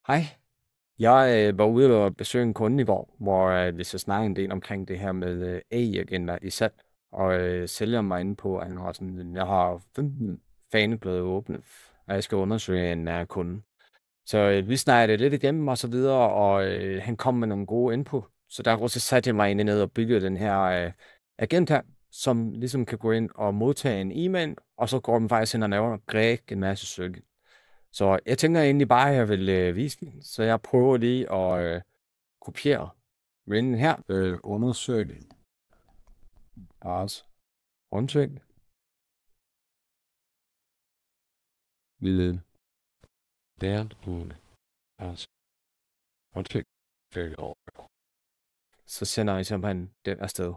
Hej. Jeg var ude og besøge en kunde i går, hvor vi så snakkede en del omkring det her med AI-agenter i salg. Og sælgeren var inde på, at han har sådan, jeg har 15 faneblade åbne, og jeg skal undersøge en kunde. Så vi snakkede lidt igennem og så videre, og han kom med nogle gode input. Så derfor så satte jeg mig egentlig ned og byggede den her agent her, som ligesom kan gå ind og modtage en e-mail, og så går den faktisk ind og laver en masse søg. Så jeg tænker egentlig bare, at jeg vil vise den. Så jeg prøver lige at kopiere mailen her. Undersøg det. Altså, undersøg. Vil der ud. Altså, undersøg. Så sender jeg simpelthen den afsted.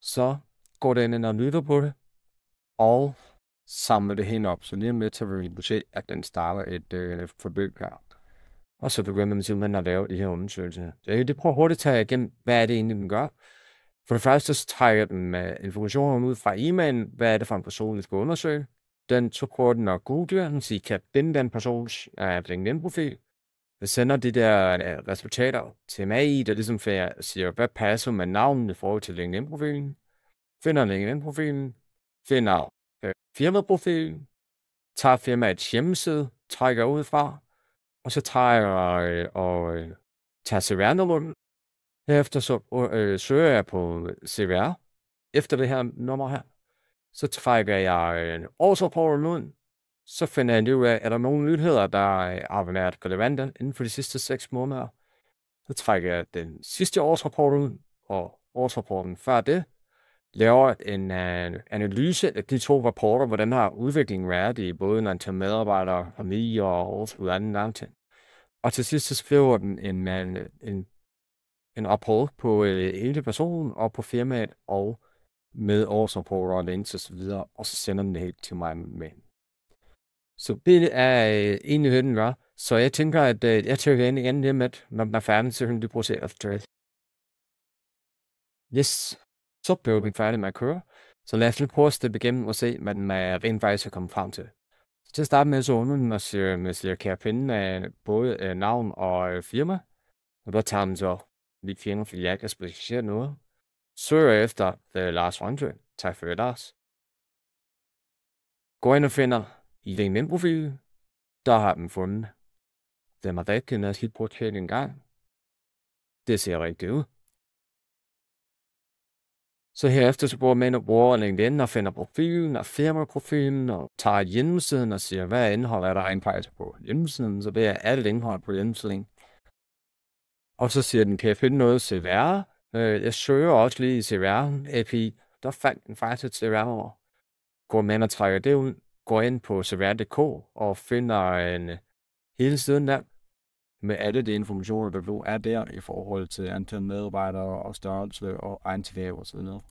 Så går den ind og lytter på det. Og samler det hen op. Så lige med til at se, at den starter et forløb her. Og så begynder man simpelthen at lave de her undersøgelser. Så jeg vil prøve hurtigt at tage igennem, hvad er det egentlig, den gør. For det første, så trækker den med informationer ud fra e-mailen. Hvad er det for en person, vi skal undersøge? Så prøver den at google den, så I kan finde den persons LinkedIn-profil. Den sender de der resultater til AI, der ligesom siger, hvad passer med navnet i forhold til LinkedIn-profilen. Finder LinkedIn-profilen. Finder firmaprofilen. Tager firmaets hjemmeside. Trækker ud fra. Og så tager CVR-nummeret. Herefter så søger jeg på CVR. Efter det her nummer her. Så trækker jeg årsrapporten ud. Så finder jeg ud af, er der nogle nyheder, der har været relevante inden for de sidste 6 måneder. Så trækker jeg den sidste årsrapport ud, og årsrapporten før det. Laver en analyse af de 2 rapporter, hvordan har udviklingen været i både antal medarbejdere, familie og overskud anden langtid. Og til sidst så skriver den en rapport på hele personen og på firmaet og med årsrapporter og links og så videre, og så sender den det helt til mig med. Så det er egentlig det, den gør. Så jeg tænker, at jeg trykker ind igen lige med, når den er færdig, så kan du procere efter det. Yes. Så blev den færdig med at køre. Så lad os lige prøve at steppe igennem og se, hvad den rent faktisk er kommet frem til. Så til at starte med, så under den og siger, kan jeg finde både navn og firma. Og der tager den så lige firma, fordi jeg ikke har specificeret noget. Søger efter Lars Røntsø. Tak for det, Lars. Går ind og finder LinkedIn-profilen. Der har den fundet. Den er rigtig, lad os lige prøve at tjekke en gang. Det ser rigtigt ud. Så herefter så bruger LinkedIn og finder profilen og firmaprofilen og tager hjemmesiden og siger, hvad indhold er der rent faktisk på hjemmesiden, så det er alt indhold på hjemmesiden. Og så siger den, kan jeg finde noget CVR? Jeg søger også lige i CVR-API. Der fandt den faktisk et CVR-nummer. Går man og trækker det ud, går ind på CVR.dk og finder hele siden der med alle de informationer, der er der i forhold til antal medarbejdere og størrelse og egentilvæg og sådan noget.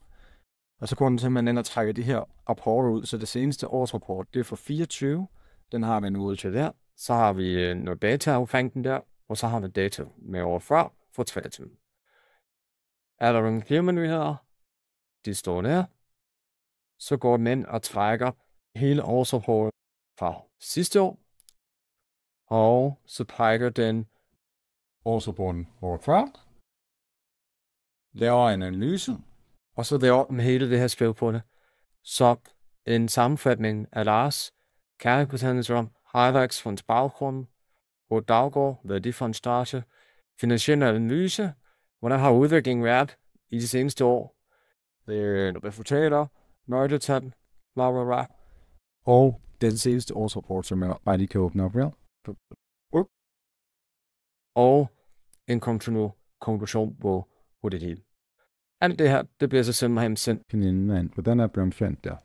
Og så går den simpelthen ind og trækker de her rapporter ud. Så det seneste årsrapport, det er for 24. Den har vi nu ud til der. Så har vi noget data omkring den der. Og så har vi data med over før for 23. Er der nogle firmanyheder? De står der. Så går den ind og trækker hele årsrapporten fra sidste år. Og så trækker den årsrapporten over før. Laver en analyse. Og så laver den hele det her spil på det. Så en sammenfatning af Lars, kernekompetencer om highlights fra hans baggrund, hvor daggår, værdi for en starte, finansiel analyse, hvordan har udviklingen været i de seneste år, resultater, nøgletal, bla bla bla, og den seneste årsrapport, som jeg bare lige kan åbne op her. Og en konklusion på det hele. Alt det her, det bliver så simpelthen sendt. Hvordan er blevet fandt der?